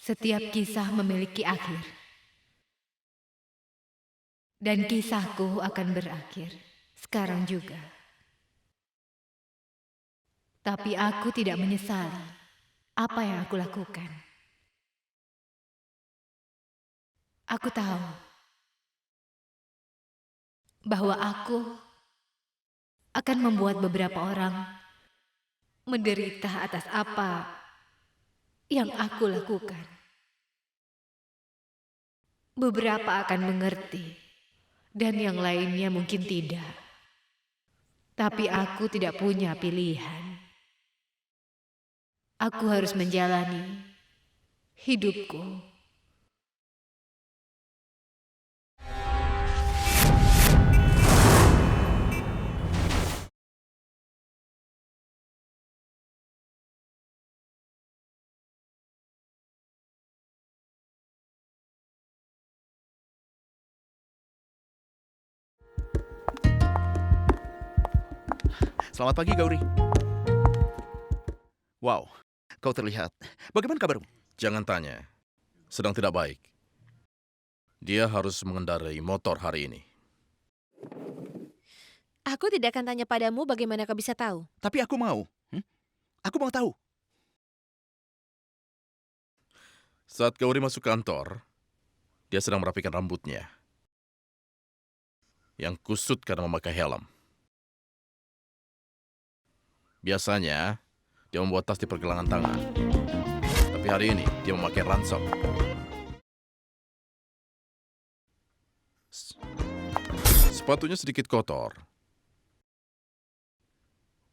Setiap kisah memiliki akhir. Dan kisahku akan berakhir. Sekarang juga. Tapi aku tidak menyesali apa yang aku lakukan. Aku tahu bahwa aku akan membuat beberapa orang menderita atas apa yang aku lakukan. Beberapa akan mengerti, dan yang lainnya mungkin tidak. Tapi aku tidak punya pilihan. Aku harus menjalani hidupku. Selamat pagi, Gauri. Wow, kau terlihat. Bagaimana kabarmu? Jangan tanya. Sedang tidak baik. Dia harus mengendarai motor hari ini. Aku tidak akan tanya padamu bagaimana kau bisa tahu. Tapi aku mau. Aku mau tahu. Saat Gauri masuk kantor, dia sedang merapikan rambutnya. Yang kusut karena memakai helm. Biasanya, dia membuat tas di pergelangan tangan. Tapi hari ini, dia memakai ransel. Sepatunya sedikit kotor.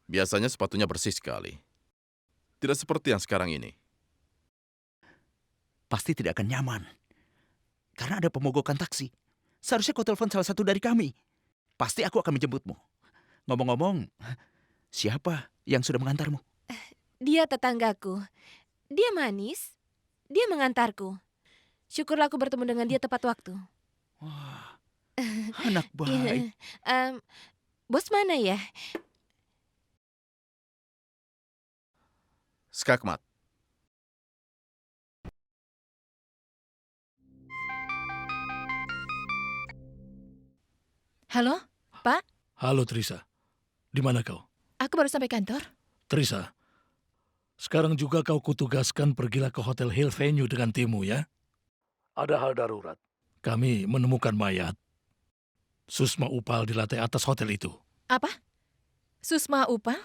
Biasanya sepatunya bersih sekali. Tidak seperti yang sekarang ini. Pasti tidak akan nyaman. Karena ada pemogokan taksi. Seharusnya kau telepon salah satu dari kami. Pasti aku akan menjemputmu. Ngomong-ngomong, siapa yang sudah mengantarmu? Dia tetanggaku. Dia manis. Dia mengantarku. Syukurlah aku bertemu dengan dia tepat waktu. Wah, anak Iya. baik. Bos mana ya? Skakmat. Halo, Pak? halo Trisa. Di mana kau? Aku baru sampai kantor. Trisa, sekarang juga kau kutugaskan pergilah ke Hotel Hill Venue dengan timmu ya. Ada hal darurat. Kami menemukan mayat Susma Upal di lantai atas hotel itu. Apa? Susma Upal?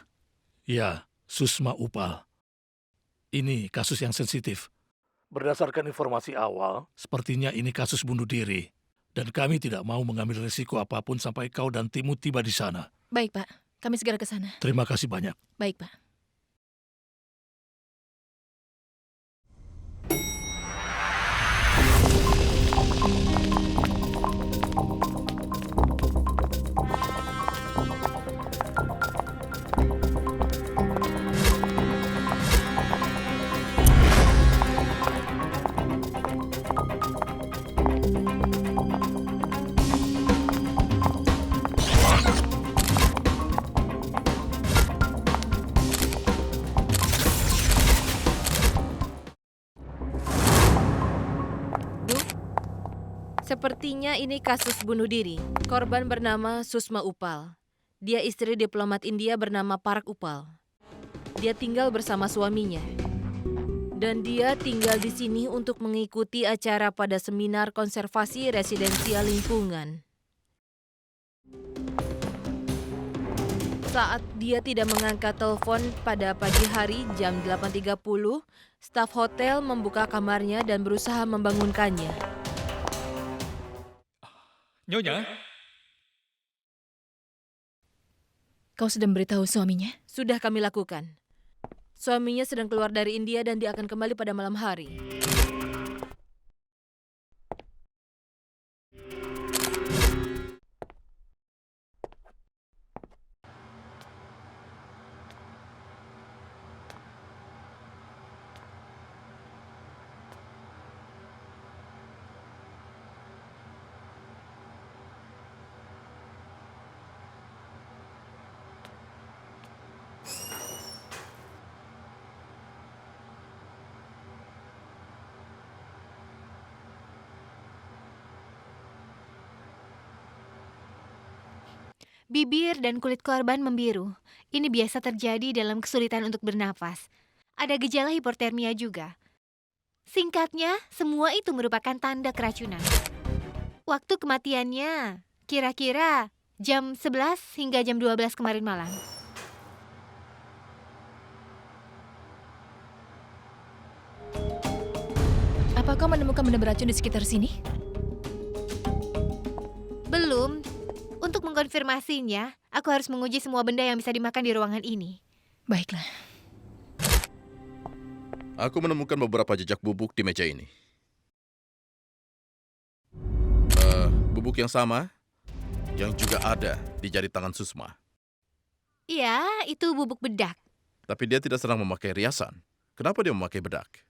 Ya, Susma Upal. Ini kasus yang sensitif. Berdasarkan informasi awal, sepertinya ini kasus bunuh diri. Dan kami tidak mau mengambil risiko apapun sampai kau dan timmu tiba di sana. Baik, Pak. Kami segera ke sana. Terima kasih banyak. Baik, Pak. Sepertinya ini kasus bunuh diri. Korban bernama Susma Upal. Dia istri diplomat India bernama Parag Upal. Dia tinggal bersama suaminya. Dan dia tinggal di sini untuk mengikuti acara pada seminar konservasi residensial lingkungan. Saat dia tidak mengangkat telepon pada pagi hari jam 8.30, staf hotel membuka kamarnya dan berusaha membangunkannya. Nyonya, Kau sudah memberitahu suaminya? Sudah kami lakukan. Suaminya sedang keluar dari India dan dia akan kembali pada malam hari. Bibir dan kulit korban membiru. Ini biasa terjadi dalam kesulitan untuk bernapas. Ada gejala hipotermia juga. Singkatnya, semua itu merupakan tanda keracunan. Waktu kematiannya kira-kira jam 11 hingga jam 12 kemarin malam. Apakah menemukan benda beracun di sekitar sini? Belum. Untuk mengkonfirmasinya, aku harus menguji semua benda yang bisa dimakan di ruangan ini. Baiklah. Aku menemukan beberapa jejak bubuk di meja ini. Bubuk yang sama, yang juga ada di jari tangan Susma. Iya, itu bubuk bedak. Tapi dia tidak sedang memakai riasan. Kenapa dia memakai bedak?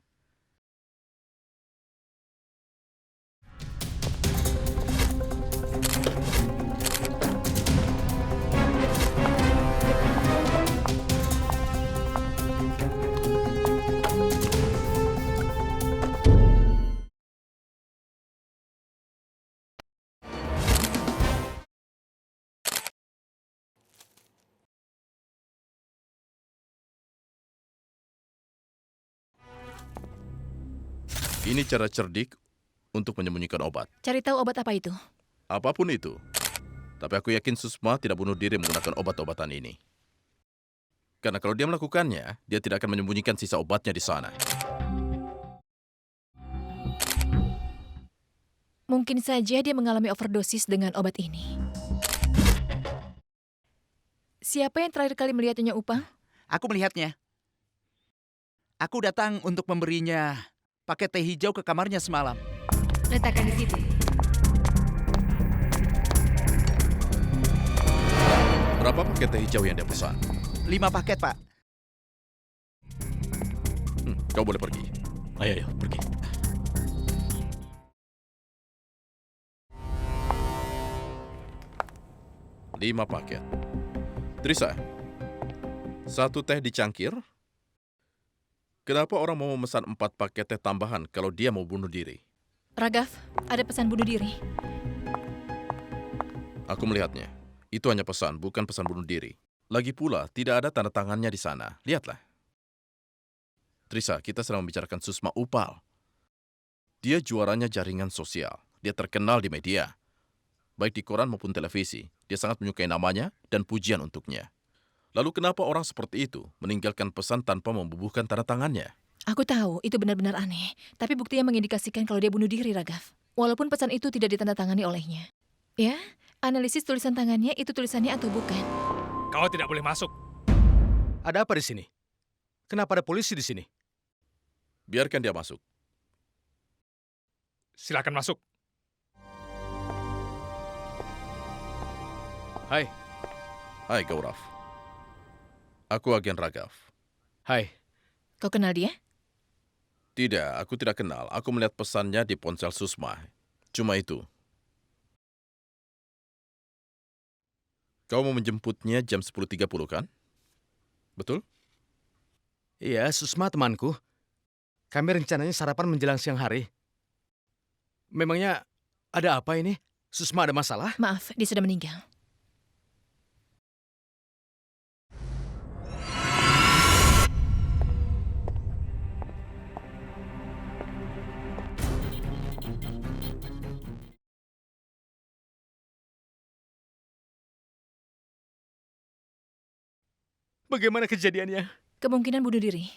Ini cara cerdik untuk menyembunyikan obat. Cari tahu obat apa itu. Apapun itu. Tapi aku yakin Susma tidak bunuh diri menggunakan obat-obatan ini. Karena kalau dia melakukannya, dia tidak akan menyembunyikan sisa obatnya di sana. Mungkin saja dia mengalami overdosis dengan obat ini. Siapa yang terakhir kali melihat Nyonya Upang? Aku melihatnya. Aku datang untuk memberinya paket teh hijau ke kamarnya semalam. Letakkan di situ. Berapa paket teh hijau yang dia pesan? 5 paket, Pak. Kau boleh pergi. Ayo, pergi. Lima paket. Trisa, 1 teh di cangkir. Kenapa orang mau memesan 4 paket teh tambahan kalau dia mau bunuh diri? Raghav, ada pesan bunuh diri. Aku melihatnya. Itu hanya pesan, bukan pesan bunuh diri. Lagi pula, tidak ada tanda tangannya di sana. Lihatlah. Trisa, kita sedang membicarakan Susma Upal. Dia juaranya jaringan sosial. Dia terkenal di media. Baik di koran maupun televisi. Dia sangat menyukai namanya dan pujian untuknya. Lalu kenapa orang seperti itu meninggalkan pesan tanpa membubuhkan tanda tangannya? Aku tahu itu benar-benar aneh, tapi buktinya mengindikasikan kalau dia bunuh diri, Raghav. Walaupun pesan itu tidak ditandatangani olehnya. Ya, analisis tulisan tangannya itu tulisannya atau bukan. Kau tidak boleh masuk. Ada apa di sini? Kenapa ada polisi di sini? Biarkan dia masuk. Silakan masuk. Hai, Hai Gaurav. Aku agen Raghav. hai. Kau kenal dia? Tidak, aku tidak kenal. Aku melihat pesannya di ponsel Susma. Cuma itu. Kau mau menjemputnya jam 10.30 kan? Betul? Iya, Susma temanku. Kami rencananya sarapan menjelang siang hari. Memangnya ada apa ini? Susma ada masalah? Maaf, dia sudah meninggal. Bagaimana kejadiannya? Kemungkinan bunuh diri.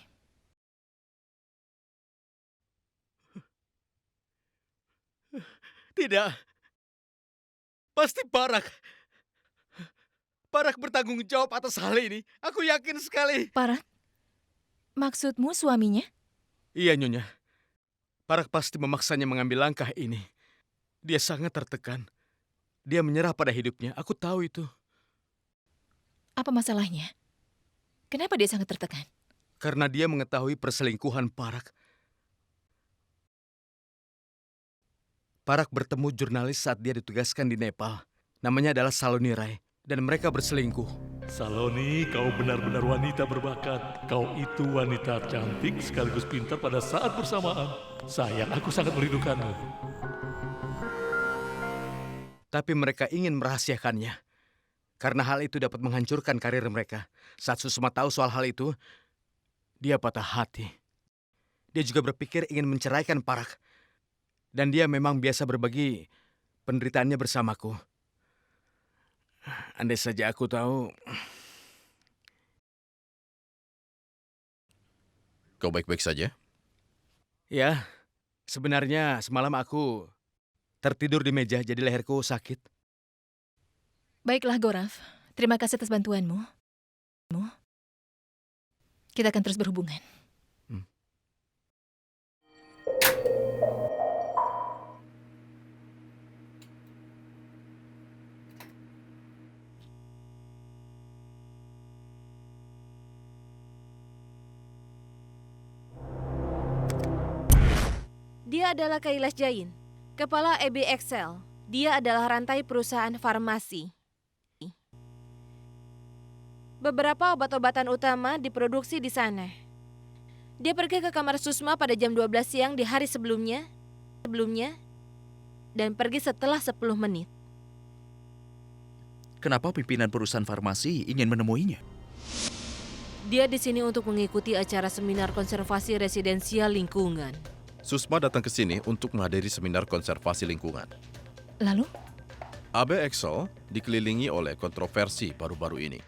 Tidak. Pasti Barak. Barak bertanggung jawab atas hal ini. Aku yakin sekali. Parak? Maksudmu suaminya? Iya, Nyonya. Parak pasti memaksanya mengambil langkah ini. Dia sangat tertekan. Dia menyerah pada hidupnya. Aku tahu itu. Apa masalahnya? Kenapa dia sangat tertekan? Karena dia mengetahui perselingkuhan Parak. Parak bertemu jurnalis saat dia ditugaskan di Nepal. Namanya adalah Saloni Rai. Dan mereka berselingkuh. Saloni, kau benar-benar wanita berbakat. Kau itu wanita cantik sekaligus pintar pada saat bersamaan. Sayang, aku sangat merindukanmu. Tapi mereka ingin merahasiakannya. Karena hal itu dapat menghancurkan karir mereka. Saat Susma tahu soal hal itu, dia patah hati. Dia juga berpikir ingin menceraikan Parak. Dan dia memang biasa berbagi penderitaannya bersamaku. Andai saja aku tahu. Kau baik-baik saja? Ya, sebenarnya semalam aku tertidur di meja jadi leherku sakit. Baiklah, Goraf. Terima kasih atas bantuanmu. Kita akan terus berhubungan. Dia adalah Kailash Jain, kepala EB Excel. Dia adalah rantai perusahaan farmasi. Beberapa obat-obatan utama diproduksi di sana. Dia pergi ke kamar Susma pada jam 12 siang di hari sebelumnya, dan pergi setelah 10 menit. Kenapa pimpinan perusahaan farmasi ingin menemuinya? Dia di sini untuk mengikuti acara seminar konservasi residensial lingkungan. Susma datang ke sini untuk menghadiri seminar konservasi lingkungan. Lalu? AB Excel dikelilingi oleh kontroversi baru-baru ini.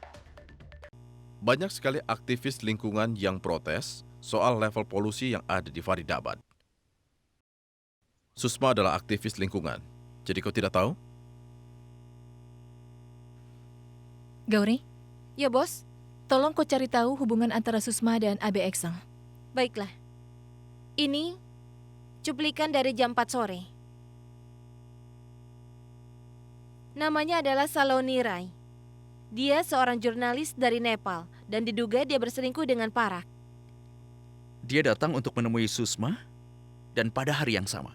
Banyak sekali aktivis lingkungan yang protes soal level polusi yang ada di Faridabad. Susma adalah aktivis lingkungan, jadi kau tidak tahu? Gauri, Ya, Bos? tolong kau cari tahu hubungan antara Susma dan AB Excel. Baiklah. Ini cuplikan dari jam 4 sore. Namanya adalah Saloni Rai. Dia seorang jurnalis dari Nepal dan diduga dia berselingkuh dengan Parak. Dia datang untuk menemui Susma dan pada hari yang sama.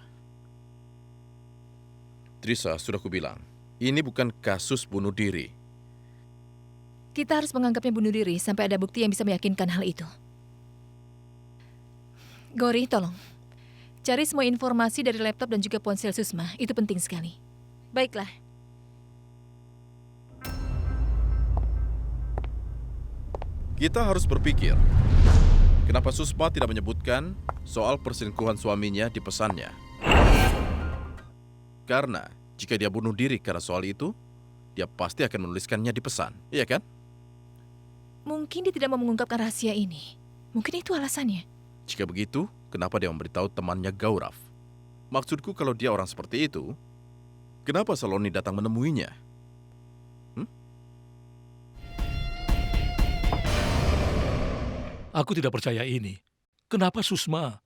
Trisa, sudah kubilang, ini bukan kasus bunuh diri. Kita harus menganggapnya bunuh diri sampai ada bukti yang bisa meyakinkan hal itu. Gauri, tolong. Cari semua informasi dari laptop dan juga ponsel Susma. Itu penting sekali. Baiklah. Kita harus berpikir, kenapa Susma tidak menyebutkan soal perselingkuhan suaminya di pesannya? Karena jika dia bunuh diri karena soal itu, dia pasti akan menuliskannya di pesan, iya kan? Mungkin dia tidak mau mengungkapkan rahasia ini. Mungkin itu alasannya. Jika begitu, kenapa dia memberitahu temannya Gaurav? Maksudku kalau dia orang seperti itu, kenapa Saloni datang menemuinya? Aku tidak percaya ini. Kenapa Susma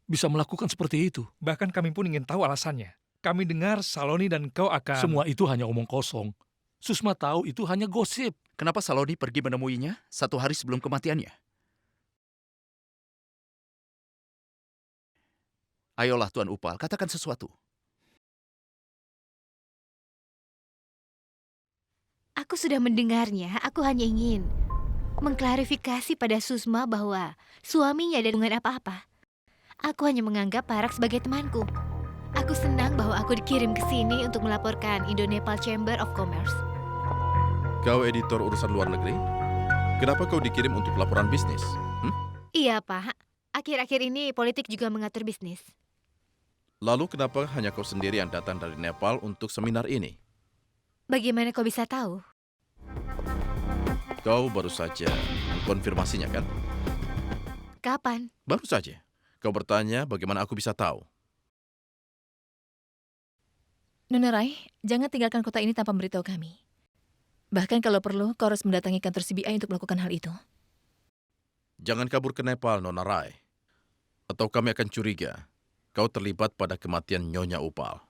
bisa melakukan seperti itu? Bahkan kami pun ingin tahu alasannya. Kami dengar Saloni dan kau akan... Semua itu hanya omong kosong. Susma tahu itu hanya gosip. Kenapa Saloni pergi menemuinya 1 hari sebelum kematiannya? Ayolah Tuan Upal, katakan sesuatu. Aku sudah mendengarnya, aku hanya ingin mengklarifikasi pada Susma bahwa suaminya ada hubungan apa-apa. Aku hanya menganggap Parak sebagai temanku. Aku senang bahwa aku dikirim ke sini untuk melaporkan Indo-Nepal Chamber of Commerce. Kau editor urusan luar negeri? Kenapa kau dikirim untuk laporan bisnis? Iya, Pak. Akhir-akhir ini politik juga mengatur bisnis. Lalu kenapa hanya kau sendiri yang datang dari Nepal untuk seminar ini? Bagaimana kau bisa tahu? Kau baru saja mengkonfirmasinya kan? Kapan? Baru saja. Kau bertanya bagaimana aku bisa tahu. Nona Rai, jangan tinggalkan kota ini tanpa memberitahu kami. Bahkan kalau perlu, kau harus mendatangi kantor CBI untuk melakukan hal itu. Jangan kabur ke Nepal, Nona Rai. Atau kami akan curiga kau terlibat pada kematian Nyonya Upal.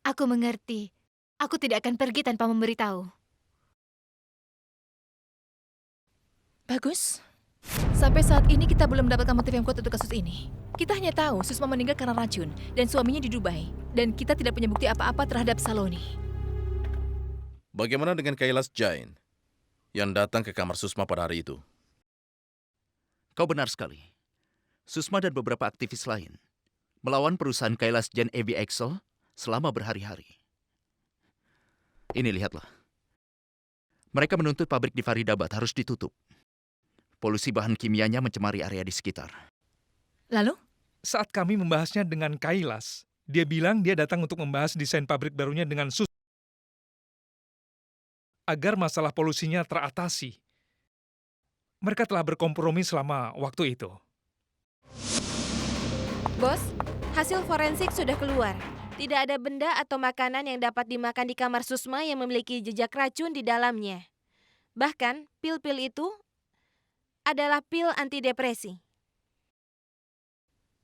Aku mengerti. Aku tidak akan pergi tanpa memberitahu. Bagus. Sampai saat ini kita belum mendapatkan motif yang kuat untuk kasus ini. Kita hanya tahu Susma meninggal karena racun dan suaminya di Dubai. Dan kita tidak punya bukti apa-apa terhadap Saloni. Bagaimana dengan Kailas Jain yang datang ke kamar Susma pada hari itu? Kau benar sekali. Susma dan beberapa aktivis lain melawan perusahaan Kailas Jain AB Excel selama berhari-hari. Ini lihatlah. Mereka menuntut pabrik di Faridabad harus ditutup. Polusi bahan kimianya mencemari area di sekitar. Lalu? Saat kami membahasnya dengan Kailas, dia bilang dia datang untuk membahas desain pabrik barunya dengan agar masalah polusinya teratasi. Mereka telah berkompromi selama waktu itu. Bos, hasil forensik sudah keluar. Tidak ada benda atau makanan yang dapat dimakan di kamar Susma yang memiliki jejak racun di dalamnya. Bahkan, pil-pil itu adalah pil antidepresi.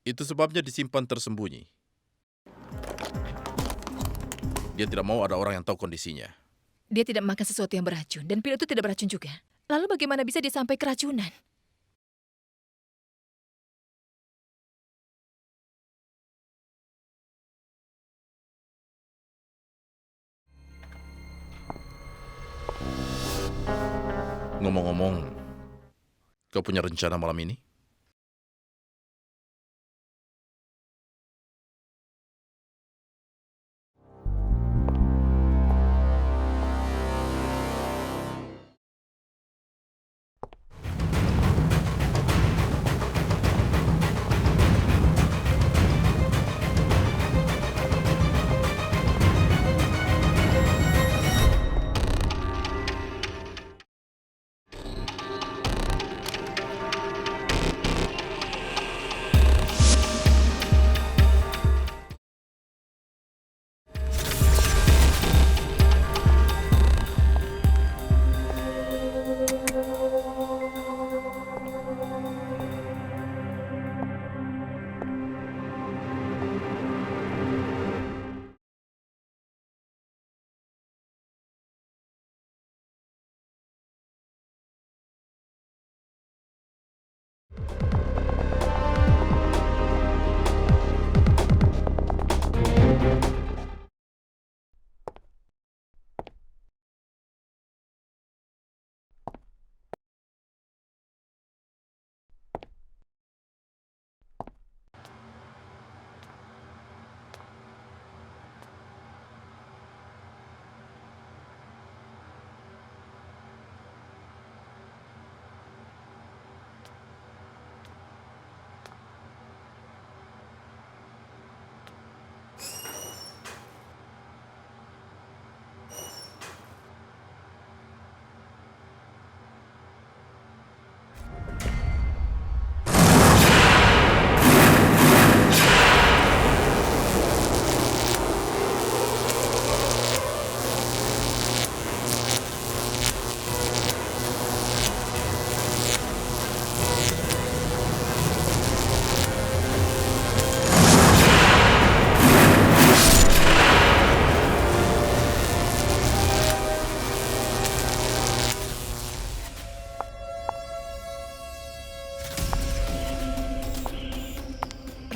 Itu sebabnya disimpan tersembunyi. Dia tidak mau ada orang yang tahu kondisinya. Dia tidak makan sesuatu yang beracun, dan pil itu tidak beracun juga. Lalu bagaimana bisa dia sampai keracunan? Ngomong-ngomong, kau punya rencana malam ini?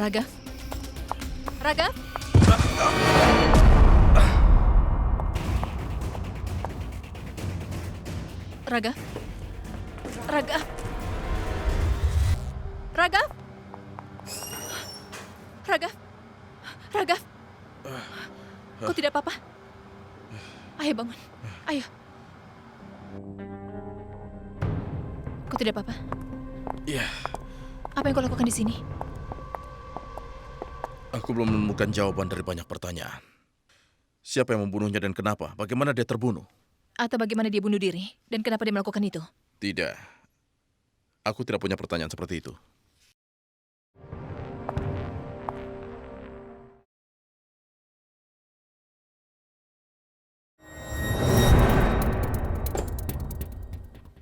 Raghav? Raghav? Raghav? Raghav? Raghav? Raghav? Raghav? Kau tidak apa-apa? Ayo bangun. Ayo. Kau tidak apa-apa? Iya, Apa yang kau lakukan di sini? aku belum menemukan jawaban dari banyak pertanyaan. Siapa yang membunuhnya dan kenapa? Bagaimana dia terbunuh? Atau bagaimana dia bunuh diri? Dan kenapa dia melakukan itu? Tidak. Aku tidak punya pertanyaan seperti itu.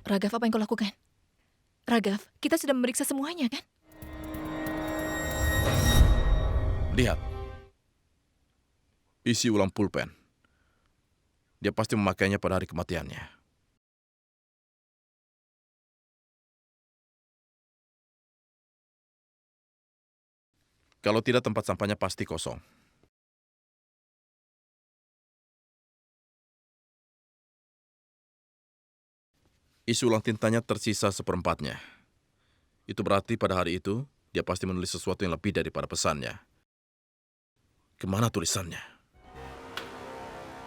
Raghav, apa yang kau lakukan? Raghav, kita sudah memeriksa semuanya kan? Lihat. Isi ulang pulpen. Dia pasti memakainya pada hari kematiannya. Kalau tidak, tempat sampahnya pasti kosong. Isi ulang tintanya tersisa seperempatnya. Itu berarti pada hari itu, dia pasti menulis sesuatu yang lebih daripada pesannya. Kemana tulisannya?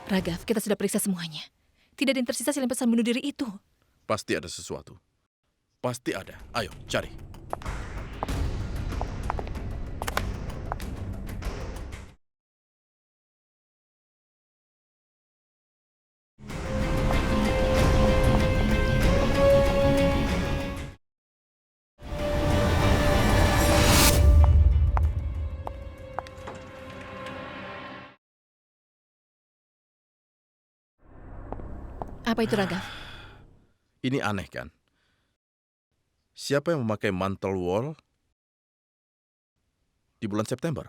Raghav, kita sudah periksa semuanya. Tidak ada yang tersisa selain pesan bunuh diri itu. Pasti ada sesuatu. Pasti ada. Ayo, cari. Apa itu, Raghav? Ini aneh kan? Siapa yang memakai mantel wall di bulan September?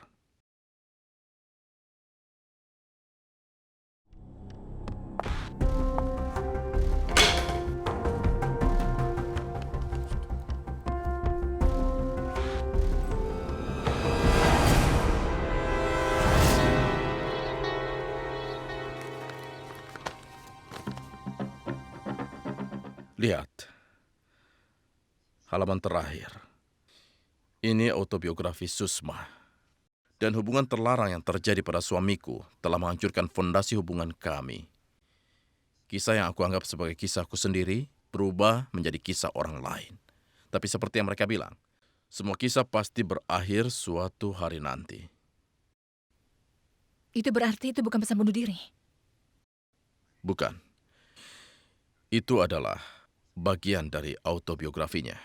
Lihat. Halaman terakhir. Ini autobiografi Susma. Dan hubungan terlarang yang terjadi pada suamiku telah menghancurkan fondasi hubungan kami. Kisah yang aku anggap sebagai kisahku sendiri berubah menjadi kisah orang lain. Tapi seperti yang mereka bilang, semua kisah pasti berakhir suatu hari nanti. Itu berarti itu bukan pesan bunuh diri. Bukan. Itu adalah bagian dari autobiografinya.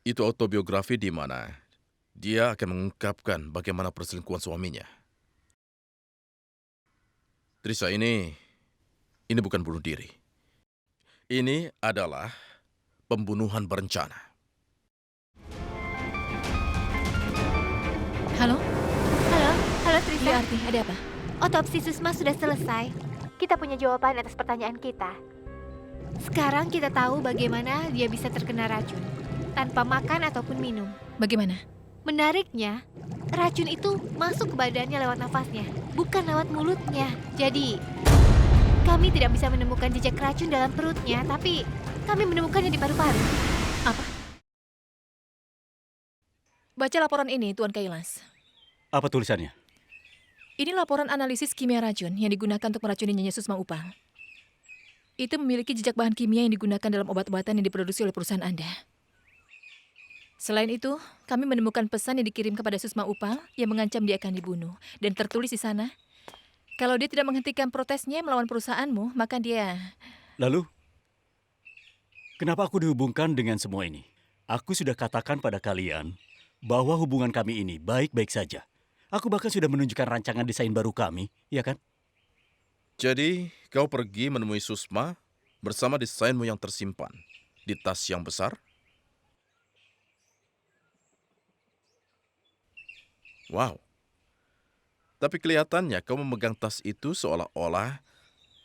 Itu autobiografi di mana dia akan mengungkapkan bagaimana perselingkuhan suaminya. Trisa, ini bukan bunuh diri. Ini adalah pembunuhan berencana. Halo? Halo, halo Trisa. Iya, Arti, ada apa? Otopsi Susma sudah selesai. Kita punya jawaban atas pertanyaan kita. Sekarang kita tahu bagaimana dia bisa terkena racun tanpa makan ataupun minum. Bagaimana? Menariknya, racun itu masuk ke badannya lewat nafasnya, bukan lewat mulutnya. Jadi, kami tidak bisa menemukan jejak racun dalam perutnya, tapi kami menemukannya di paru-paru. Apa? Baca laporan ini, Tuan Kailas. Apa tulisannya? Ini laporan analisis kimia racun yang digunakan untuk meracuni Nyonya Susma Upal. Itu memiliki jejak bahan kimia yang digunakan dalam obat-obatan yang diproduksi oleh perusahaan Anda. Selain itu, kami menemukan pesan yang dikirim kepada Susma Upal yang mengancam dia akan dibunuh. Dan tertulis di sana, kalau dia tidak menghentikan protesnya melawan perusahaanmu, maka dia... Lalu, kenapa aku dihubungkan dengan semua ini? Aku sudah katakan pada kalian bahwa hubungan kami ini baik-baik saja. Aku bahkan sudah menunjukkan rancangan desain baru kami, ya kan? Jadi, kau pergi menemui Susma bersama desainmu yang tersimpan di tas yang besar? Wow. Tapi kelihatannya kau memegang tas itu seolah-olah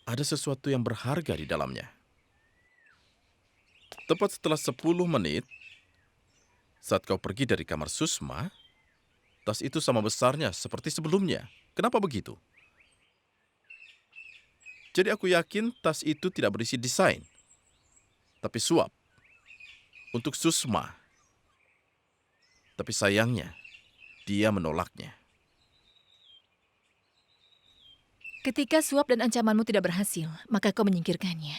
ada sesuatu yang berharga di dalamnya. Tepat setelah 10 menit, saat kau pergi dari kamar Susma, tas itu sama besarnya seperti sebelumnya. Kenapa begitu? Jadi aku yakin tas itu tidak berisi desain, tapi suap untuk Susma. Tapi sayangnya, dia menolaknya. Ketika suap dan ancamanmu tidak berhasil, maka kau menyingkirkannya.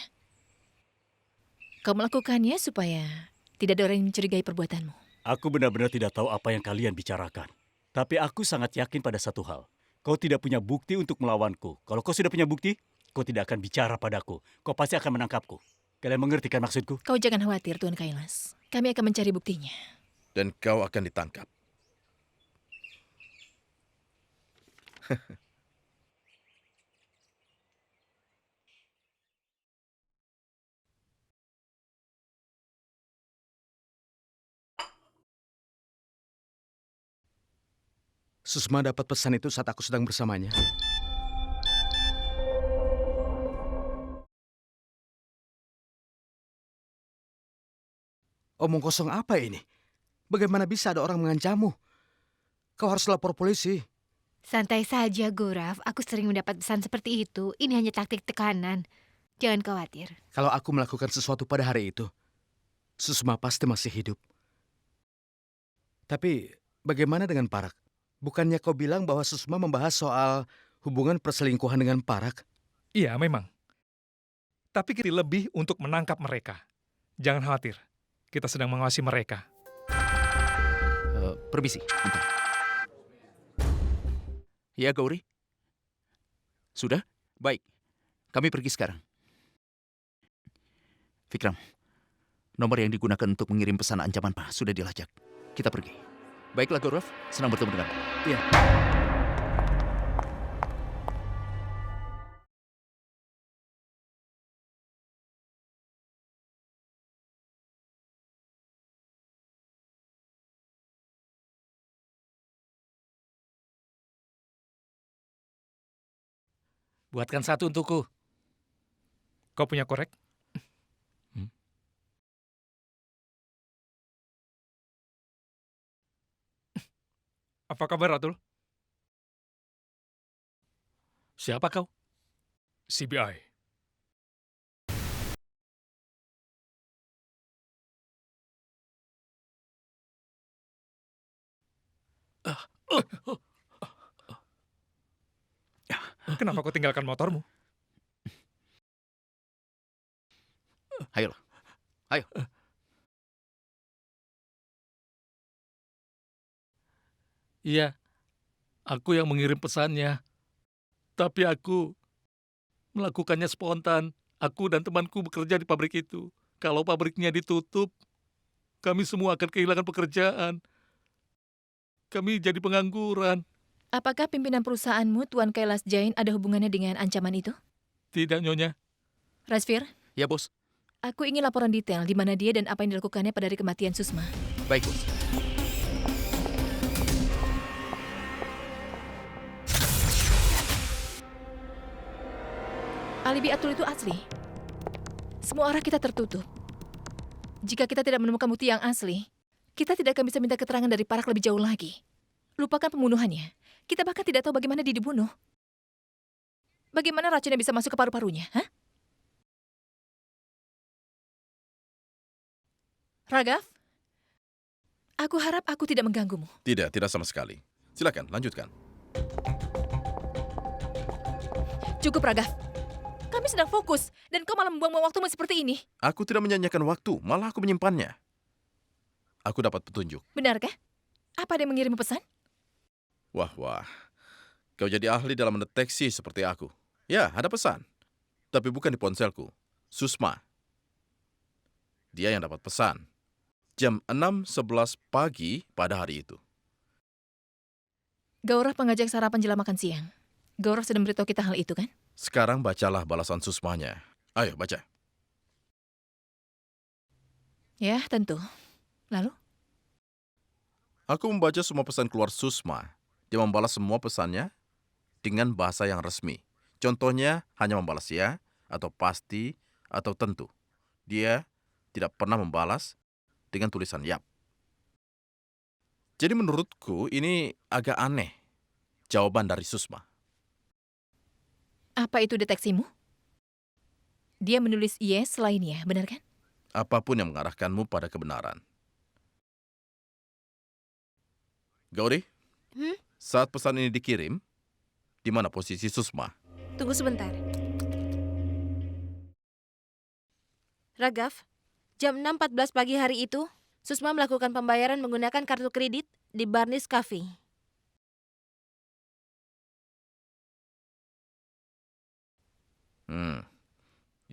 Kau melakukannya supaya tidak ada orang yang mencurigai perbuatanmu. Aku benar-benar tidak tahu apa yang kalian bicarakan. Tapi aku sangat yakin pada satu hal. Kau tidak punya bukti untuk melawanku. Kalau kau sudah punya bukti, kau tidak akan bicara padaku. Kau pasti akan menangkapku. Kalian mengerti kan maksudku? Kau jangan khawatir, Tuan Kailas. Kami akan mencari buktinya. Dan kau akan ditangkap. Susma dapat pesan itu saat aku sedang bersamanya. Omong kosong apa ini? Bagaimana bisa ada orang mengancammu? Kau harus lapor polisi. Santai saja, Gaurav. Aku sering mendapat pesan seperti itu. Ini hanya taktik tekanan. Jangan khawatir. Kalau aku melakukan sesuatu pada hari itu, Susma pasti masih hidup. Tapi bagaimana dengan Parak? Bukannya kau bilang bahwa Susma membahas soal hubungan perselingkuhan dengan Parak? Iya, memang. Tapi kita lebih untuk menangkap mereka. Jangan khawatir, kita sedang mengawasi mereka. Permisi, bentar. Ya, Gauri? Sudah? Baik. Kami pergi sekarang. Vikram, nomor yang digunakan untuk mengirim pesan ancaman Pak sudah dilacak. Kita pergi. Baiklah, Gaurav. Senang bertemu denganmu. Iya. Buatkan satu untukku. Kau punya korek? Apa kabar, Atul? Siapa kau? CBI. Kenapa kau tinggalkan motormu? Ayolah. Ayo. Iya, aku yang mengirim pesannya. Tapi aku melakukannya spontan. Aku dan temanku bekerja di pabrik itu. Kalau pabriknya ditutup, kami semua akan kehilangan pekerjaan. Kami jadi pengangguran. Apakah pimpinan perusahaanmu, Tuan Kailas Jain, ada hubungannya dengan ancaman itu? Tidak, Nyonya. Rasvir, Ya, Bos. aku ingin laporan detail di mana dia dan apa yang dilakukannya pada hari kematian Susma. Baik, Bos. Alibi Atul itu asli. Semua arah kita tertutup. Jika kita tidak menemukan bukti yang asli, kita tidak akan bisa minta keterangan dari Parak lebih jauh lagi. Lupakan pembunuhannya. Kita bahkan tidak tahu bagaimana dia dibunuh. Bagaimana racunnya bisa masuk ke paru-parunya, hah? Ragav, aku harap aku tidak mengganggumu. Tidak sama sekali. Silakan, lanjutkan. Cukup, Ragav. Kami sedang fokus, dan kau malah membuang-buang waktumu seperti ini. Aku tidak menyanyikan waktu, malah aku menyimpannya. Aku dapat petunjuk. Benarkah? Apa ada yang mengirim pesan? Wah. Kau jadi ahli dalam mendeteksi seperti aku. Ya, ada pesan. Tapi bukan di ponselku. Susma. Dia yang dapat pesan. Jam 6.11 pagi pada hari itu. Gaurav mengajak sarapan jelang makan siang. Gaurav sudah memberitahu kita hal itu, kan? Sekarang bacalah balasan Susmanya. Ayo, baca. Ya, tentu. Lalu? Aku membaca semua pesan keluar Susma. Dia membalas semua pesannya dengan bahasa yang resmi. Contohnya hanya membalas ya, atau pasti, atau tentu. Dia tidak pernah membalas dengan tulisan yap. Jadi menurutku ini agak aneh. Jawaban dari Susma. Apa itu deteksimu? Dia menulis yes selainnya, benar kan? Apapun yang mengarahkanmu pada kebenaran. Gauri, saat pesan ini dikirim, di mana posisi Susma? Tunggu sebentar. Ragav, jam 6.14 pagi hari itu, Susma melakukan pembayaran menggunakan kartu kredit di Barnes Cafe.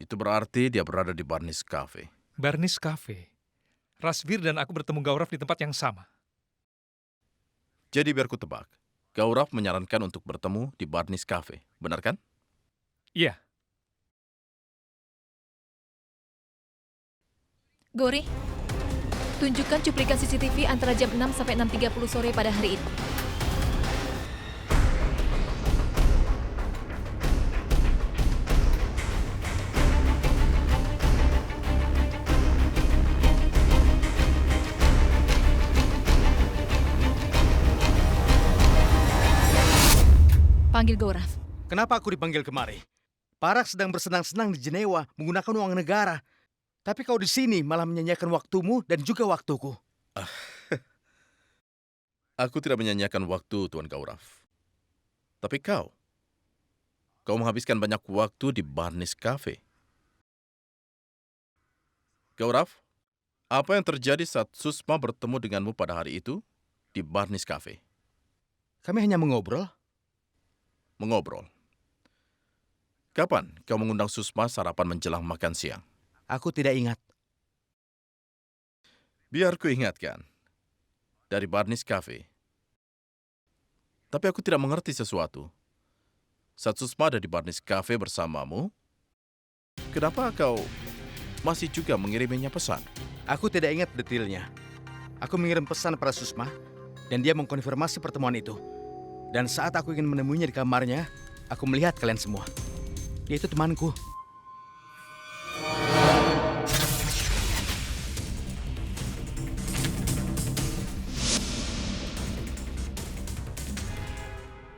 Itu berarti dia berada di Barnes Cafe. Barnes Cafe. Rasvir dan aku bertemu Gaurav di tempat yang sama. Jadi biar ku tebak, Gaurav menyarankan untuk bertemu di Barnes Cafe, benar kan? Iya, Gori, tunjukkan cuplikan CCTV antara jam 6 sampai 6.30 sore pada hari itu. panggil Gaurav. Kenapa aku dipanggil kemari? Parak sedang bersenang-senang di Jenewa menggunakan uang negara. Tapi kau di sini malah menyanyiakan waktumu dan juga waktuku. Aku tidak menyanyiakan waktu, Tuan Gaurav. Tapi kau menghabiskan banyak waktu di Barnes Cafe. Gaurav, apa yang terjadi saat Susma bertemu denganmu pada hari itu di Barnes Cafe? Kami hanya mengobrol. Mengobrol. Kapan kau mengundang Susma sarapan menjelang makan siang? Aku tidak ingat. Biar ku ingatkan. Dari Barnes Cafe. Tapi aku tidak mengerti sesuatu. Saat Susma ada di Barnes Cafe bersamamu, kenapa kau masih juga mengiriminya pesan? Aku tidak ingat detailnya. Aku mengirim pesan pada Susma dan dia mengkonfirmasi pertemuan itu. Dan saat aku ingin menemuinya di kamarnya, aku melihat kalian semua. Dia itu temanku.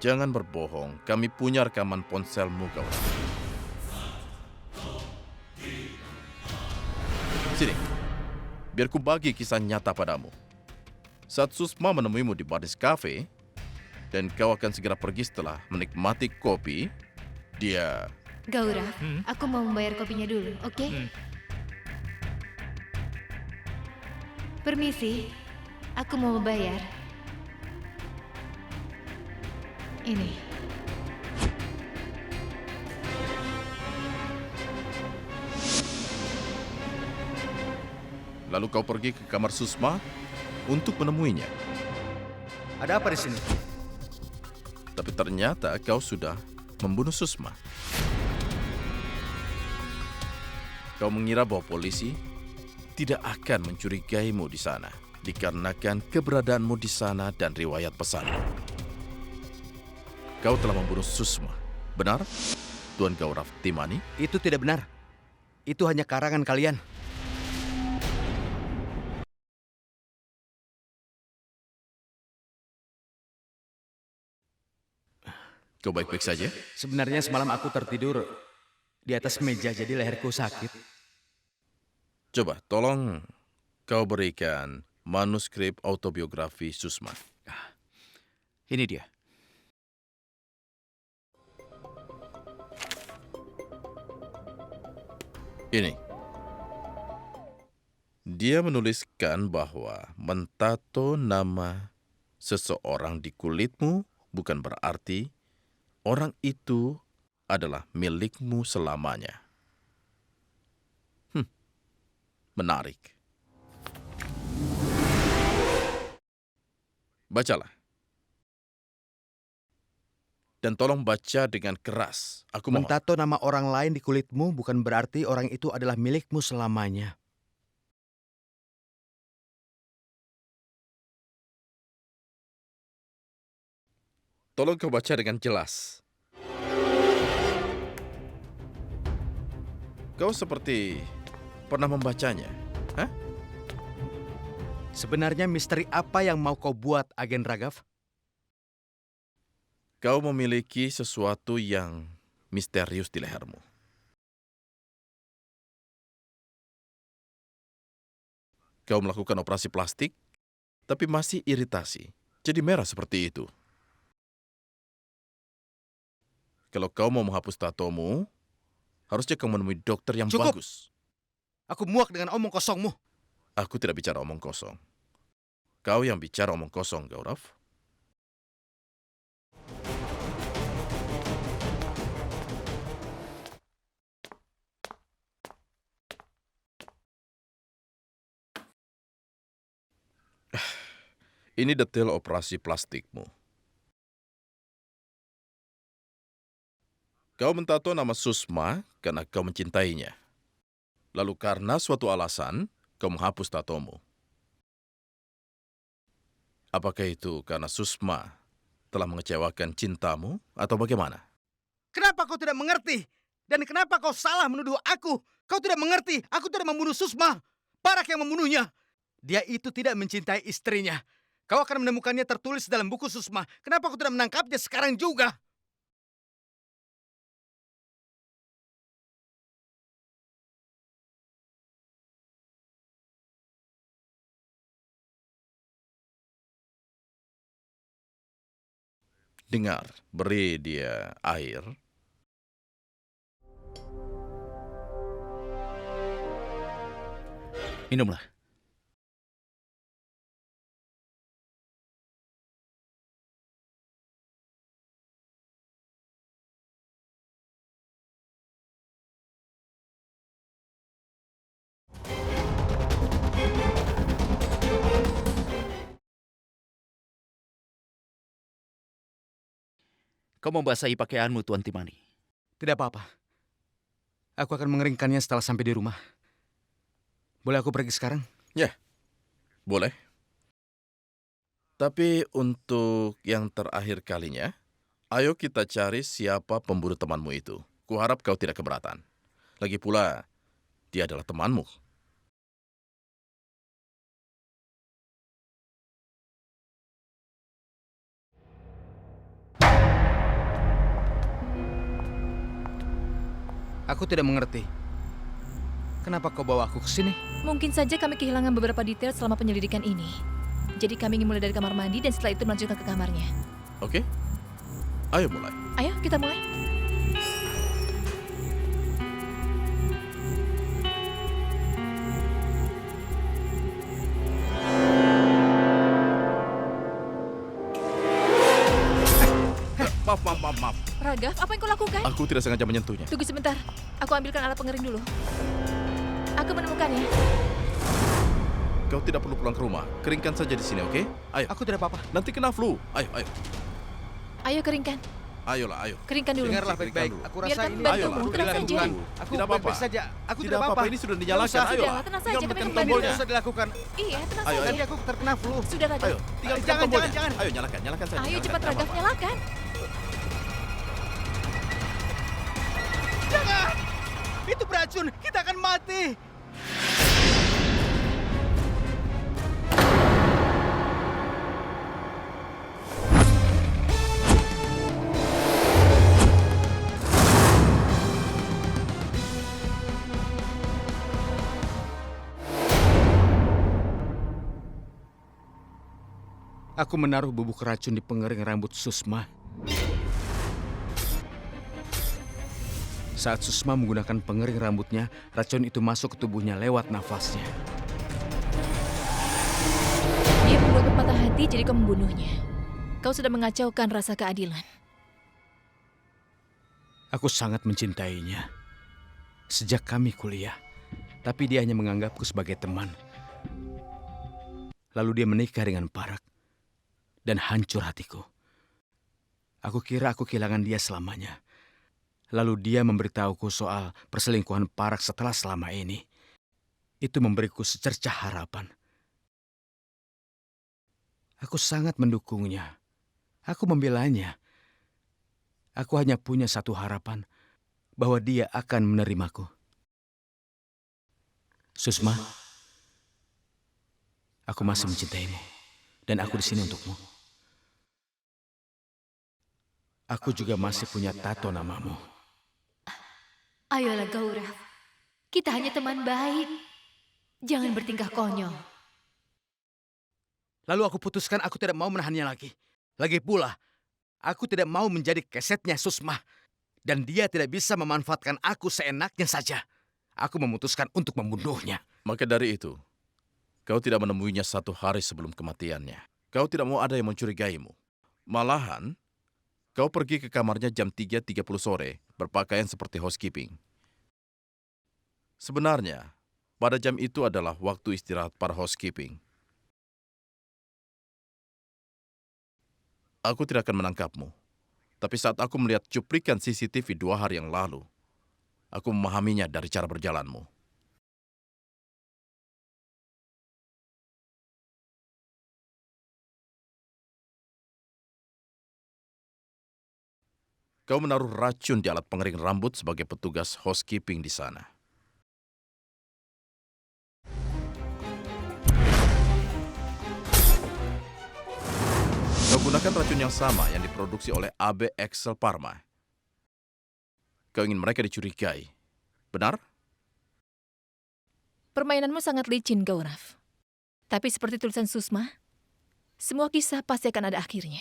Jangan berbohong, kami punya rekaman ponselmu, Gaurav. Sini, biar ku bagi kisah nyata padamu. Saat Susma menemuimu di Barnes Cafe, dan kau akan segera pergi setelah menikmati kopi, dia... Gaurav, aku mau membayar kopinya dulu, oke? Permisi, aku mau membayar. Ini. Lalu kau pergi ke kamar Susma untuk menemuinya. Ada apa di sini? Tapi ternyata kau sudah membunuh Susma. Kau mengira bahwa polisi tidak akan mencurigaimu di sana, dikarenakan keberadaanmu di sana dan riwayat pesanmu. Kau telah membunuh Susma, benar, Tuan Gaurav Timani? Itu tidak benar. Itu hanya karangan kalian. Kau baik-baik saja? Sebenarnya semalam aku tertidur di atas meja jadi leherku sakit. Coba, tolong kau berikan manuskrip autobiografi Susma. Ini dia. Ini. Dia menuliskan bahwa mentato nama seseorang di kulitmu bukan berarti orang itu adalah milikmu selamanya. Menarik. Bacalah. Dan tolong baca dengan keras. Aku mohon. Mentato nama orang lain di kulitmu bukan berarti orang itu adalah milikmu selamanya. Tolong kau baca dengan jelas. Kau seperti pernah membacanya. Hah? Sebenarnya misteri apa yang mau kau buat, Agen Ragav? Kau memiliki sesuatu yang misterius di lehermu. Kau melakukan operasi plastik, tapi masih iritasi. Jadi merah seperti itu. Kalau kau mau menghapus tatomu, harusnya kau menemui dokter yang Cukup. bagus. Aku muak dengan omong kosongmu. Aku tidak bicara omong kosong. Kau yang bicara omong kosong, Gaurav. Ini detail operasi plastikmu. Kau mentato nama Susma karena kau mencintainya. Lalu karena suatu alasan, kau menghapus tatomu. Apakah itu karena Susma telah mengecewakan cintamu atau bagaimana? Kenapa kau tidak mengerti? Dan kenapa kau salah menuduh aku? Kau tidak mengerti, aku tidak membunuh Susma. Parak yang membunuhnya. Dia itu tidak mencintai istrinya. Kau akan menemukannya tertulis dalam buku Susma. Kenapa kau tidak menangkapnya sekarang juga? Dengar, beri dia air. Minumlah. Kau membasahi pakaianmu, Tuan Timani. Tidak apa-apa. Aku akan mengeringkannya setelah sampai di rumah. Boleh aku pergi sekarang? Boleh. Tapi untuk yang terakhir kalinya, ayo kita cari siapa pembunuh temanmu itu. Kuharap kau tidak keberatan. Lagi pula, dia adalah temanmu. Aku tidak mengerti. Kenapa kau bawa aku ke sini? Mungkin saja kami kehilangan beberapa detail selama penyelidikan ini. Jadi kami ingin mulai dari kamar mandi dan setelah itu melanjutkan ke kamarnya. Oke? Ayo mulai. Ayo, kita mulai. Maaf. Raghav, apa yang kau lakukan? Aku tidak sengaja menyentuhnya. Tunggu sebentar. Aku ambilkan alat pengering dulu. Aku menemukannya. Kau tidak perlu pulang ke rumah. Keringkan saja di sini, oke? Ayo. Aku tidak apa-apa. Nanti kena flu. Ayo. Ayo keringkan. Ayolah, ayo. Keringkan dulu. Dengarlah baik-baik. dulu. Aku rasa Biarkan ini bantumu, Ayolah, tenang berilah saja. dukungan. Aku Tidak apa-apa. baik-baik saja. Aku Tidak apa-apa, ini sudah dinyalakan. Tidak usah. Ayolah. Sudahlah, tenang saja, Tinggal kami menekan akan tombolnya. Tidak usah dilakukan. Iya, tenang Ayo, saja. Tadi aku terkena flu. Sudah, Raghav. Ayo, tinggal tekan Jangan, tombolnya. jangan. Ayo, nyalakan saja. Ayo nyalakan, cepat, tidak Raghav, apa-apa. nyalakan. Jangan! Itu beracun. Kita akan mati. Aku menaruh bubuk racun di pengering rambut Susma. Saat Susma menggunakan pengering rambutnya, racun itu masuk ke tubuhnya lewat nafasnya. Dia membuat patah hati, jadi kau membunuhnya. Kau sudah mengacaukan rasa keadilan. Aku sangat mencintainya. Sejak kami kuliah. Tapi dia hanya menganggapku sebagai teman. Lalu dia menikah dengan Parak. Dan hancur hatiku. Aku kira aku kehilangan dia selamanya. Lalu dia memberitahuku soal perselingkuhan Parak setelah selama ini. Itu memberiku secercah harapan. Aku sangat mendukungnya. Aku membelanya. Aku hanya punya satu harapan, bahwa dia akan menerimaku. Susma, aku masih mencintaimu, dan aku di sini untukmu. Aku juga masih punya tato namamu. Ayolah Gaurav, kita hanya teman baik. Jangan bertingkah konyol. Lalu aku putuskan aku tidak mau menahannya lagi. Lagi pula, aku tidak mau menjadi kesetnya Susma. Dan dia tidak bisa memanfaatkan aku seenaknya saja. Aku memutuskan untuk membunuhnya. Maka dari itu, kau tidak menemuinya 1 hari sebelum kematiannya. Kau tidak mau ada yang mencurigaimu. Malahan, kau pergi ke kamarnya jam 3.30 sore, berpakaian seperti housekeeping. Sebenarnya, pada jam itu adalah waktu istirahat para housekeeping. Aku tidak akan menangkapmu. Tapi saat aku melihat cuplikan CCTV 2 hari yang lalu, aku memahaminya dari cara berjalanmu. Kau menaruh racun di alat pengering rambut sebagai petugas housekeeping di sana. Kau gunakan racun yang sama yang diproduksi oleh AB Excel Parma. Kau ingin mereka dicurigai. Benar? Permainanmu sangat licin, Gaurav. Tapi seperti tulisan Susma, semua kisah pasti akan ada akhirnya.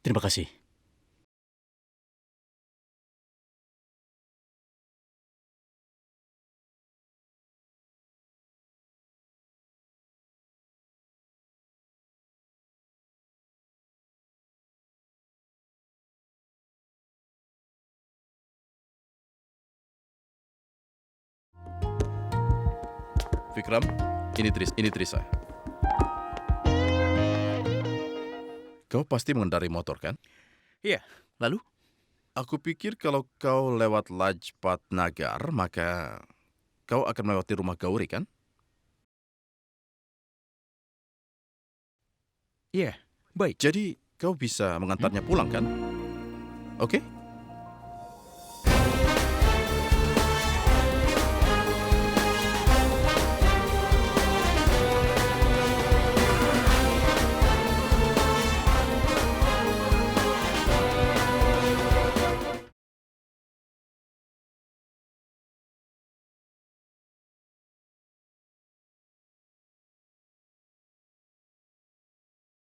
Terima kasih. Vikram, ini Trisa. Kau pasti mengendarai motor, kan? Iya, lalu? Aku pikir kalau kau lewat Lajpat Nagar, maka kau akan melewati rumah Gauri, kan? Iya, baik. Jadi, kau bisa mengantarnya pulang, kan? Oke?